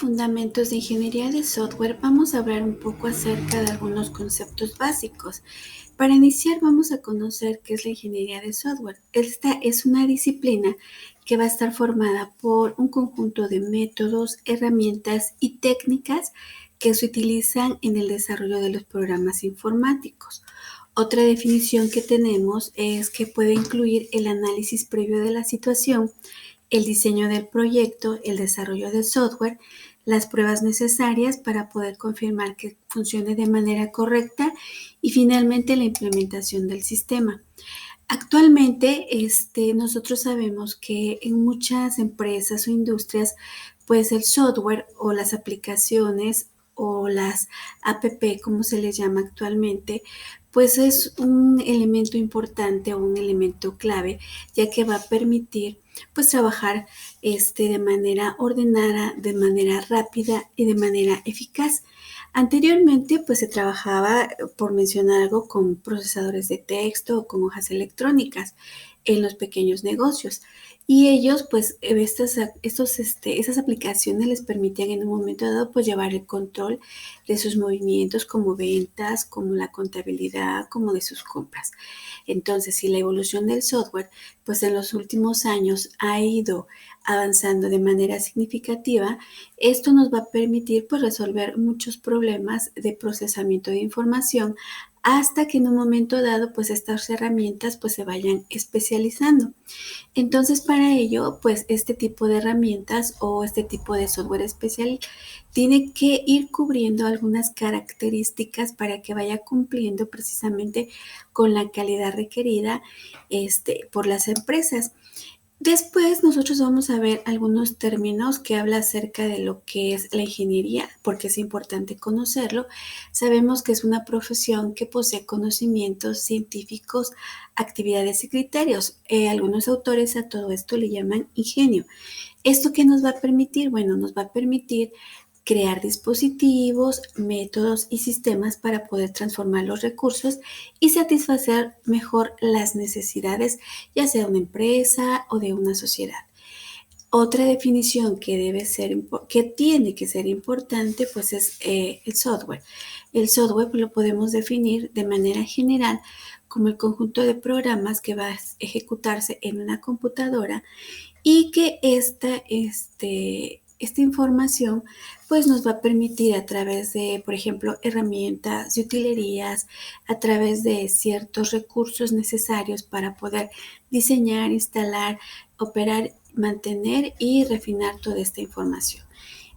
Fundamentos de ingeniería de software, vamos a hablar un poco acerca de algunos conceptos básicos. Para iniciar, vamos a conocer qué es la ingeniería de software. Esta es una disciplina que va a estar formada por un conjunto de métodos, herramientas y técnicas que se utilizan en el desarrollo de los programas informáticos. Otra definición que tenemos es que puede incluir el análisis previo de la situación, el diseño del proyecto, el desarrollo del software, las pruebas necesarias para poder confirmar que funcione de manera correcta y finalmente la implementación del sistema. Actualmente, nosotros sabemos que en muchas empresas o industrias, pues el software o las aplicaciones o las app, como se les llama actualmente, pues es un elemento importante o un elemento clave, ya que va a permitir pues trabajar de manera ordenada, de manera rápida y de manera eficaz. Anteriormente, pues se trabajaba, por mencionar algo, con procesadores de texto o con hojas electrónicas en los pequeños negocios. Y ellos, pues, esas aplicaciones les permitían en un momento dado, pues, llevar el control de sus movimientos como ventas, como la contabilidad, como de sus compras. Entonces, si la evolución del software, pues, en los últimos años ha ido avanzando de manera significativa, esto nos va a permitir pues resolver muchos problemas de procesamiento de información hasta que en un momento dado pues estas herramientas pues se vayan especializando. Entonces para ello pues este tipo de herramientas o este tipo de software especial tiene que ir cubriendo algunas características para que vaya cumpliendo precisamente con la calidad requerida por las empresas. Después nosotros vamos a ver algunos términos que habla acerca de lo que es la ingeniería, porque es importante conocerlo. Sabemos que es una profesión que posee conocimientos científicos, actividades y criterios. Algunos autores a todo esto le llaman ingenio. ¿Esto qué nos va a permitir? Bueno, nos va a permitir crear dispositivos, métodos y sistemas para poder transformar los recursos y satisfacer mejor las necesidades, ya sea de una empresa o de una sociedad. Otra definición que tiene que ser importante, pues es el software. El software pues, lo podemos definir de manera general como el conjunto de programas que va a ejecutarse en una computadora y que esta información pues nos va a permitir a través de, por ejemplo, herramientas y utilerías, a través de ciertos recursos necesarios para poder diseñar, instalar, operar, mantener y refinar toda esta información.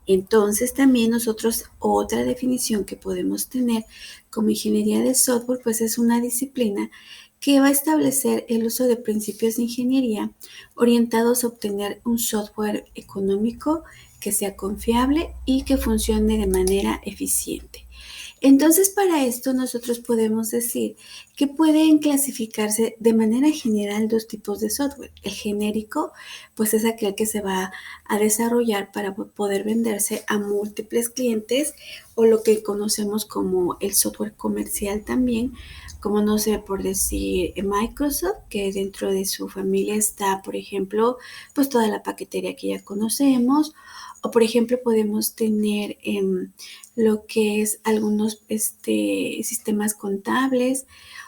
Entonces también nosotros otra definición que podemos tener como ingeniería de software pues es una disciplina que va a establecer el uso de principios de ingeniería orientados a obtener un software económico que sea confiable y que funcione de manera eficiente. Entonces, para esto nosotros podemos decir que pueden clasificarse de manera general dos tipos de software. El genérico, pues es aquel que se va a desarrollar para poder venderse a múltiples clientes o lo que conocemos como el software comercial también, como no sé, por decir Microsoft, que dentro de su familia está, por ejemplo, pues toda la paquetería que ya conocemos, o por ejemplo podemos tener lo que es algunos sistemas contables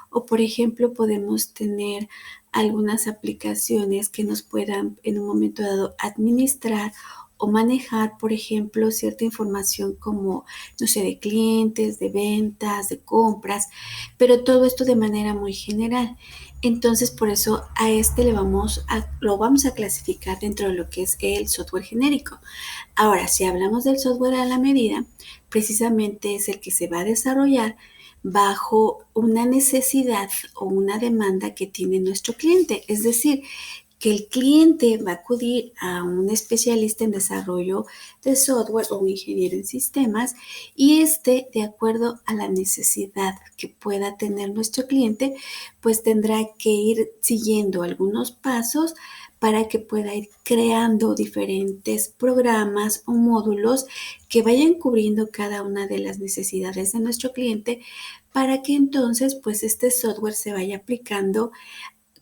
o por ejemplo podemos tener algunas aplicaciones que nos puedan en un momento dado administrar o manejar, por ejemplo, cierta información como, no sé, de clientes, de ventas, de compras, pero todo esto de manera muy general. Entonces, por eso a lo vamos a clasificar dentro de lo que es el software genérico. Ahora, si hablamos del software a la medida, precisamente es el que se va a desarrollar bajo una necesidad o una demanda que tiene nuestro cliente. Es decir, que el cliente va a acudir a un especialista en desarrollo de software o un ingeniero en sistemas y de acuerdo a la necesidad que pueda tener nuestro cliente, pues tendrá que ir siguiendo algunos pasos para que pueda ir creando diferentes programas o módulos que vayan cubriendo cada una de las necesidades de nuestro cliente para que entonces pues este software se vaya aplicando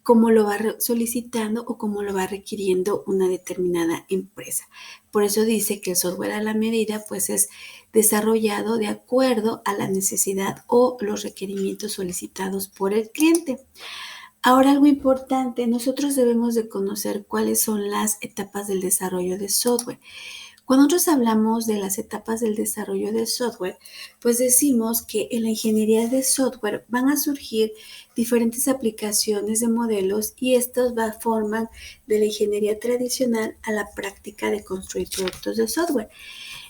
cómo lo va solicitando o cómo lo va requiriendo una determinada empresa. Por eso dice que el software a la medida pues es desarrollado de acuerdo a la necesidad o los requerimientos solicitados por el cliente. Ahora, algo importante, nosotros debemos de conocer cuáles son las etapas del desarrollo de software. Cuando nosotros hablamos de las etapas del desarrollo de software, pues decimos que en la ingeniería de software van a surgir diferentes aplicaciones de modelos y estos forman de la ingeniería tradicional a la práctica de construir productos de software.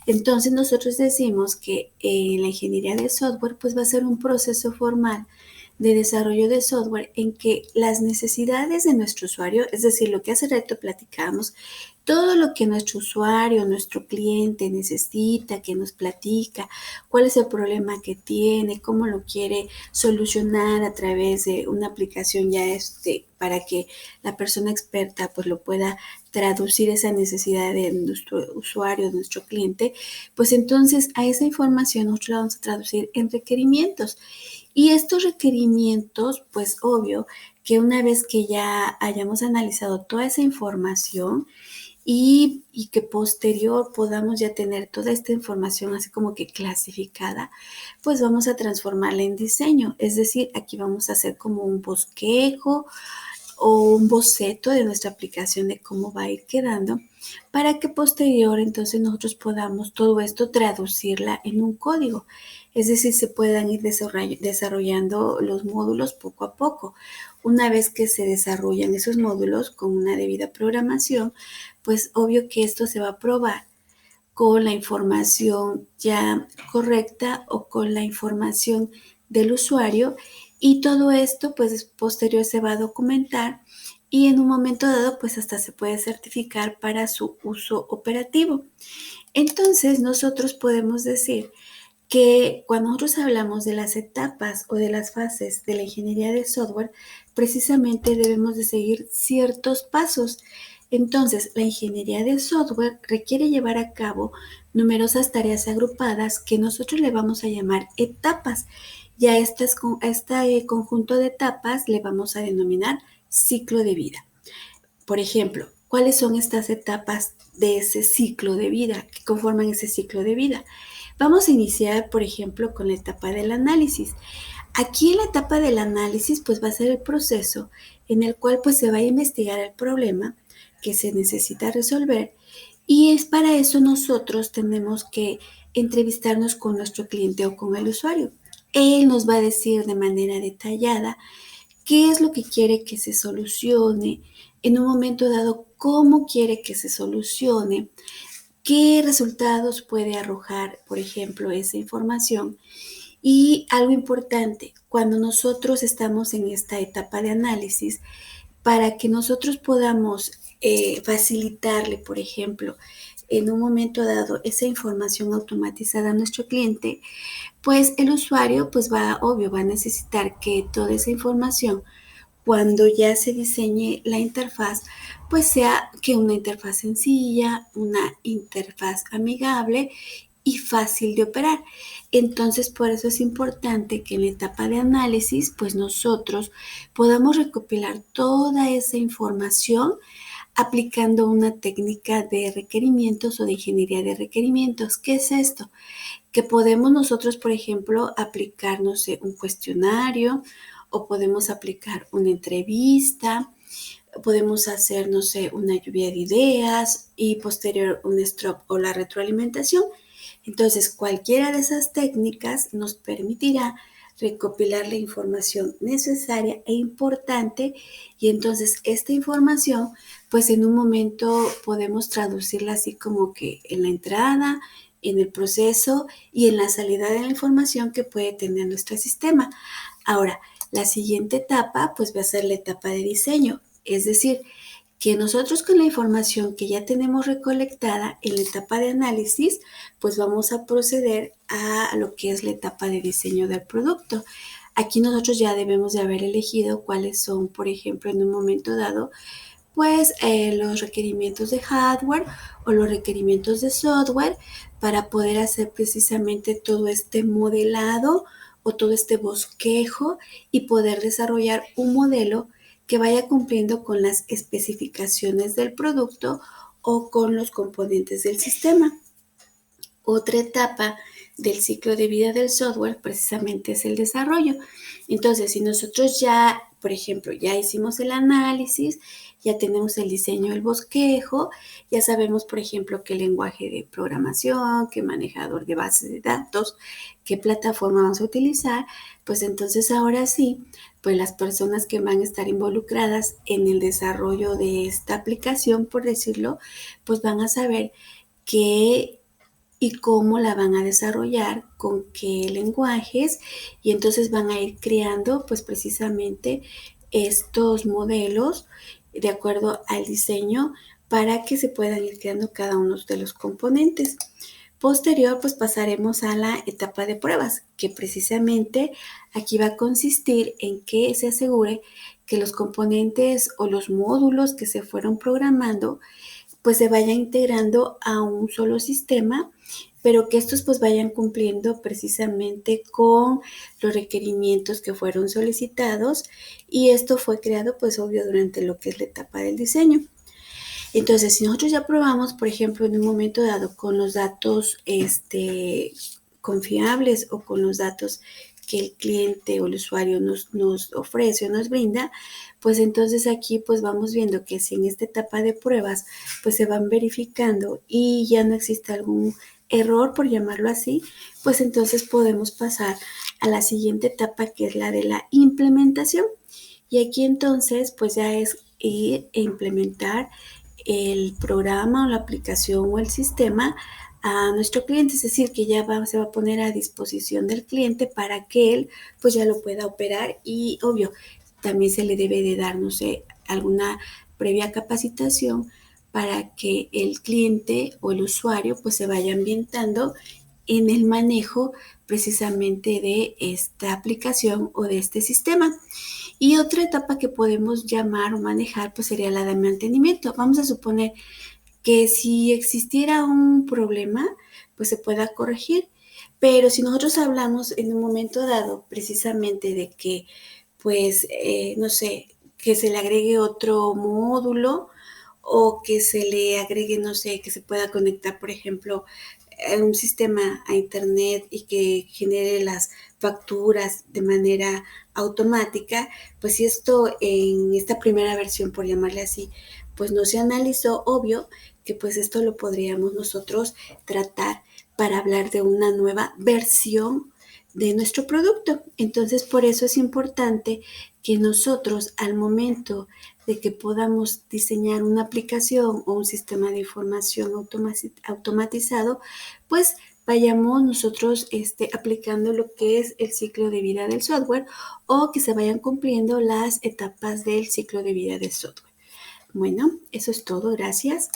Entonces nosotros decimos que la ingeniería de software pues va a ser un proceso formal de desarrollo de software en que las necesidades de nuestro usuario, es decir, lo que hace rato platicamos, todo lo que nuestro usuario, nuestro cliente necesita, que nos platica, cuál es el problema que tiene, cómo lo quiere solucionar a través de una aplicación ya para que la persona experta pues lo pueda traducir esa necesidad de nuestro usuario, de nuestro cliente, pues entonces a esa información nosotros la vamos a traducir en requerimientos. Y estos requerimientos, pues obvio que una vez que ya hayamos analizado toda esa información y que posterior podamos ya tener toda esta información así como que clasificada, pues vamos a transformarla en diseño. Es decir, aquí vamos a hacer como un bosquejo o un boceto de nuestra aplicación de cómo va a ir quedando para que posterior entonces nosotros podamos todo esto traducirla en un código. Es decir, se puedan ir desarrollando los módulos poco a poco. Una vez que se desarrollan esos módulos con una debida programación, pues obvio que esto se va a probar con la información ya correcta o con la información del usuario y todo esto pues posterior se va a documentar y en un momento dado pues hasta se puede certificar para su uso operativo. Entonces nosotros podemos decir que cuando nosotros hablamos de las etapas o de las fases de la ingeniería de software, precisamente debemos de seguir ciertos pasos. Entonces, la ingeniería de software requiere llevar a cabo numerosas tareas agrupadas que nosotros le vamos a llamar etapas. Y a este conjunto de etapas le vamos a denominar ciclo de vida. Por ejemplo, ¿cuáles son estas etapas de ese ciclo de vida que conforman ese ciclo de vida? Vamos a iniciar, por ejemplo, con la etapa del análisis. Aquí en la etapa del análisis, pues va a ser el proceso en el cual pues se va a investigar el problema que se necesita resolver y es para eso nosotros tenemos que entrevistarnos con nuestro cliente o con el usuario. Él nos va a decir de manera detallada qué es lo que quiere que se solucione, en un momento dado cómo quiere que se solucione, qué resultados puede arrojar, por ejemplo, esa información. Y algo importante, cuando nosotros estamos en esta etapa de análisis, para que nosotros podamos facilitarle, por ejemplo, en un momento dado esa información automatizada a nuestro cliente, pues el usuario pues obvio, va a necesitar que toda esa información cuando ya se diseñe la interfaz, pues sea que una interfaz sencilla, una interfaz amigable y fácil de operar. Entonces, por eso es importante que en la etapa de análisis, pues nosotros podamos recopilar toda esa información aplicando una técnica de requerimientos o de ingeniería de requerimientos. ¿Qué es esto? Que podemos nosotros, por ejemplo, aplicar, no sé, un cuestionario o podemos aplicar una entrevista, podemos hacer, no sé, una lluvia de ideas y posterior un stop o la retroalimentación. Entonces, cualquiera de esas técnicas nos permitirá recopilar la información necesaria e importante y entonces esta información pues en un momento podemos traducirla así como que en la entrada, en el proceso y en la salida de la información que puede tener nuestro sistema. Ahora, la siguiente etapa pues va a ser la etapa de diseño, es decir, que nosotros con la información que ya tenemos recolectada en la etapa de análisis, pues vamos a proceder a lo que es la etapa de diseño del producto. Aquí nosotros ya debemos de haber elegido cuáles son, por ejemplo, en un momento dado, pues los requerimientos de hardware o los requerimientos de software para poder hacer precisamente todo este modelado o todo este bosquejo y poder desarrollar un modelo que vaya cumpliendo con las especificaciones del producto o con los componentes del sistema. Otra etapa del ciclo de vida del software precisamente es el desarrollo. Entonces, si nosotros ya, por ejemplo, ya hicimos el análisis, ya tenemos el diseño, el bosquejo, ya sabemos, por ejemplo, qué lenguaje de programación, qué manejador de bases de datos, qué plataforma vamos a utilizar, pues entonces ahora sí, pues las personas que van a estar involucradas en el desarrollo de esta aplicación, por decirlo, pues van a saber qué y cómo la van a desarrollar, con qué lenguajes, y entonces van a ir creando pues precisamente estos modelos de acuerdo al diseño para que se puedan ir creando cada uno de los componentes. Posterior, pues pasaremos a la etapa de pruebas, que precisamente aquí va a consistir en que se asegure que los componentes o los módulos que se fueron programando pues se vayan integrando a un solo sistema, pero que estos pues vayan cumpliendo precisamente con los requerimientos que fueron solicitados, y esto fue creado pues obvio durante lo que es la etapa del diseño. Entonces, si nosotros ya probamos, por ejemplo, en un momento dado con los datos confiables o con los datos que el cliente o el usuario nos ofrece o nos brinda, pues entonces aquí pues vamos viendo que si en esta etapa de pruebas pues se van verificando y ya no existe algún error, por llamarlo así, pues entonces podemos pasar a la siguiente etapa, que es la de la implementación. Y aquí entonces pues ya es ir e implementar el programa o la aplicación o el sistema a nuestro cliente, es decir, que ya se va a poner a disposición del cliente para que él pues ya lo pueda operar, y obvio, también se le debe de dar, no sé, alguna previa capacitación para que el cliente o el usuario pues se vaya ambientando en el manejo precisamente de esta aplicación o de este sistema. Y otra etapa que podemos llamar o manejar pues sería la de mantenimiento. Vamos a suponer que si existiera un problema, pues se pueda corregir. Pero si nosotros hablamos en un momento dado precisamente de que, pues, no sé, que se le agregue otro módulo o que se le agregue, no sé, que se pueda conectar, por ejemplo, un sistema a internet y que genere las facturas de manera automática, pues si esto en esta primera versión, por llamarle así, pues no se analizó, obvio que pues esto lo podríamos nosotros tratar para hablar de una nueva versión de nuestro producto. Entonces, por eso es importante que nosotros, al momento de que podamos diseñar una aplicación o un sistema de información automatizado, pues vayamos nosotros aplicando lo que es el ciclo de vida del software, o que se vayan cumpliendo las etapas del ciclo de vida del software. Bueno, eso es todo. Gracias.